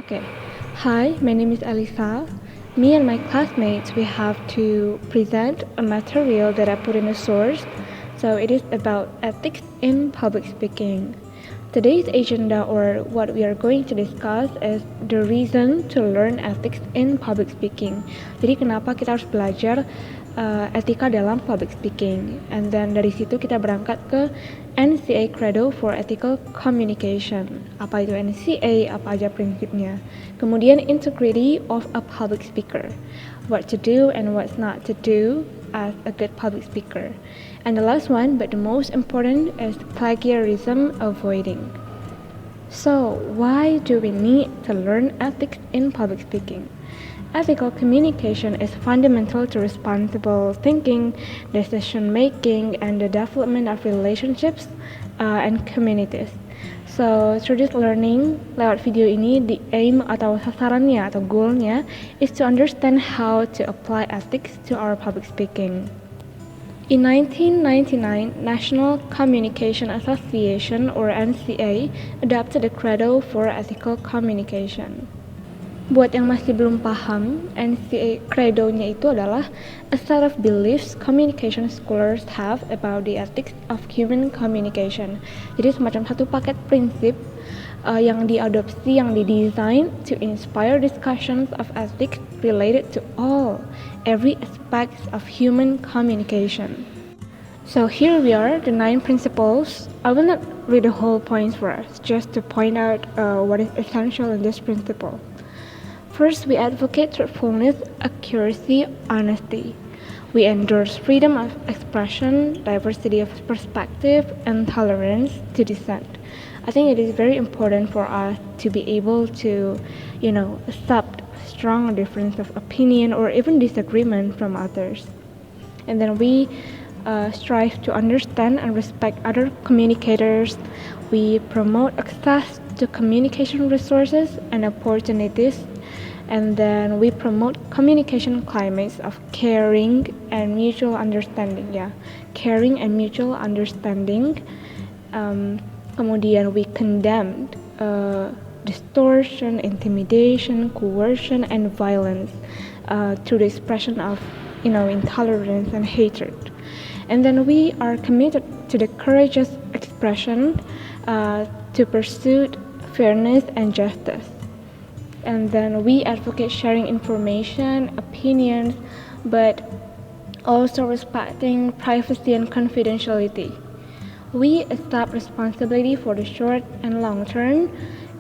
Okay. Hi, my name is Alyssa. Me and my classmates, we have to present a material that I put in a source. So it is about ethics in public speaking. Today's agenda, or what we are going to discuss, is the reason to learn ethics in public speaking. Jadi kenapa kita harus belajar etika dalam public speaking. And then dari situ kita berangkat ke NCA Credo for Ethical Communication. Apa itu NCA? Apa aja prinsipnya? Kemudian integrity of a public speaker. What to do and what's not to do as a good public speaker. And the last one, but the most important, is plagiarism avoiding. So, why do we need to learn ethics in public speaking? Ethical communication is fundamental to responsible thinking, decision making, and the development of relationships and communities. So, through this learning, lewat video ini, the aim atau sasarannya atau goalnya is to understand how to apply ethics to our public speaking. In 1999, National Communication Association, or NCA, adopted a credo for ethical communication. Buat yang masih belum paham, NCA credo-nya itu adalah a set of beliefs communication scholars have about the ethics of human communication. Jadi semacam satu paket prinsip yang diadopsi, yang didesain to inspire discussions of ethics related to every aspects of human communication. So here we are, the 9 principles. I will not read the whole points for us, just to point out what is essential in this principle. First, we advocate truthfulness, accuracy, honesty. We endorse freedom of expression, diversity of perspective, and tolerance to dissent. I think it is very important for us to be able to, accept strong difference of opinion or even disagreement from others. And then we strive to understand and respect other communicators. We promote access to communication resources and opportunities. And then we promote communication climates of caring and mutual understanding. Caring and mutual understanding. Kemudian we condemned distortion, intimidation, coercion, and violence through the expression of, intolerance and hatred. And then we are committed to the courageous expression to pursue fairness and justice. And then we advocate sharing information, opinions, but also respecting privacy and confidentiality. We accept responsibility for the short and long term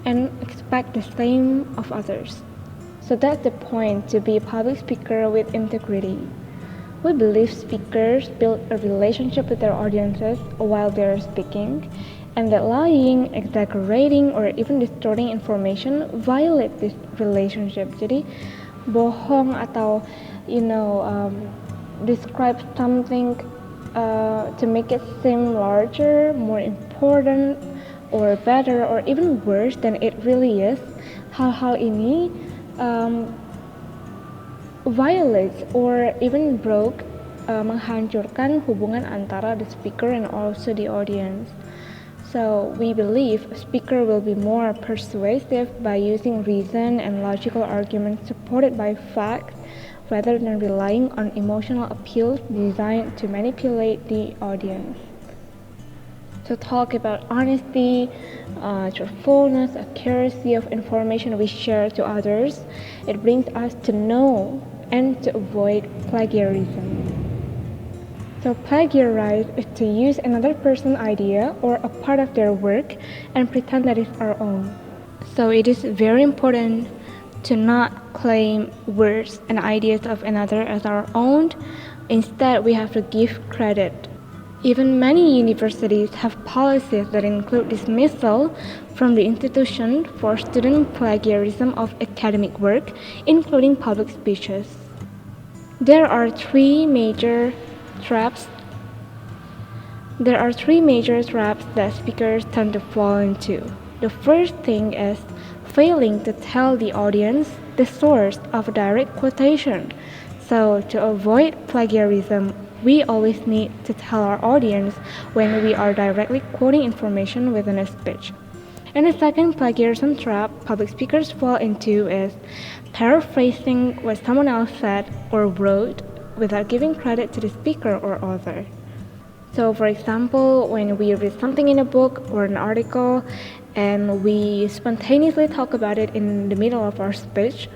and expect the same of others. So that's the point, to be a public speaker with integrity. We believe speakers build a relationship with their audiences while they're speaking, and that lying, exaggerating, or even distorting information violate this relationship. Jadi bohong atau describe something to make it seem larger, more important, or better, or even worse than it really is. Hal-hal ini violates or even menghancurkan hubungan antara the speaker and also the audience. So we believe a speaker will be more persuasive by using reason and logical arguments supported by facts rather than relying on emotional appeals designed to manipulate the audience. To talk about honesty, truthfulness, accuracy of information we share to others, it brings us to know and to avoid plagiarism. So plagiarize is to use another person's idea or a part of their work and pretend that it's our own. So it is very important to not claim words and ideas of another as our own. Instead, we have to give credit. Even many universities have policies that include dismissal from the institution for student plagiarism of academic work, including public speeches. There are three major traps that speakers tend to fall into. The first thing is failing to tell the audience the source of a direct quotation. So to avoid plagiarism, we always need to tell our audience when we are directly quoting information within a speech. And the second plagiarism trap public speakers fall into is paraphrasing what someone else said or wrote without giving credit to the speaker or author. So, for example, when we read something in a book or an article and we spontaneously talk about it in the middle of our speech,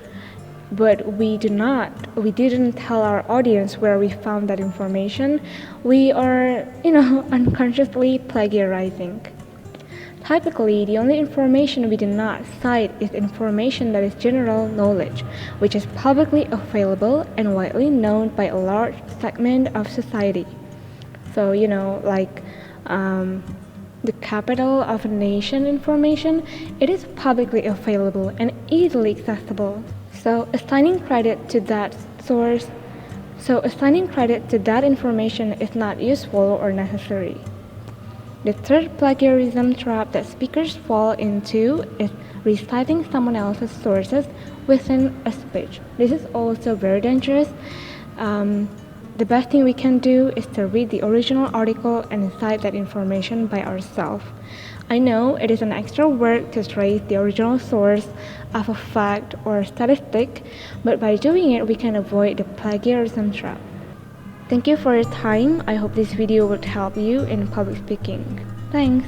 but we didn't tell our audience where we found that information, we are, unconsciously plagiarizing. Typically, the only information we do not cite is information that is general knowledge, which is publicly available and widely known by a large segment of society. So, the capital of a nation information, it is publicly available and easily accessible. So assigning credit to that information is not useful or necessary. The third plagiarism trap that speakers fall into is reciting someone else's sources within a speech. This is also very dangerous. The best thing we can do is to read the original article and cite that information by ourselves. I know it is an extra work to trace the original source of a fact or statistic, but by doing it, we can avoid the plagiarism trap. Thank you for your time. I hope this video would help you in public speaking. Thanks.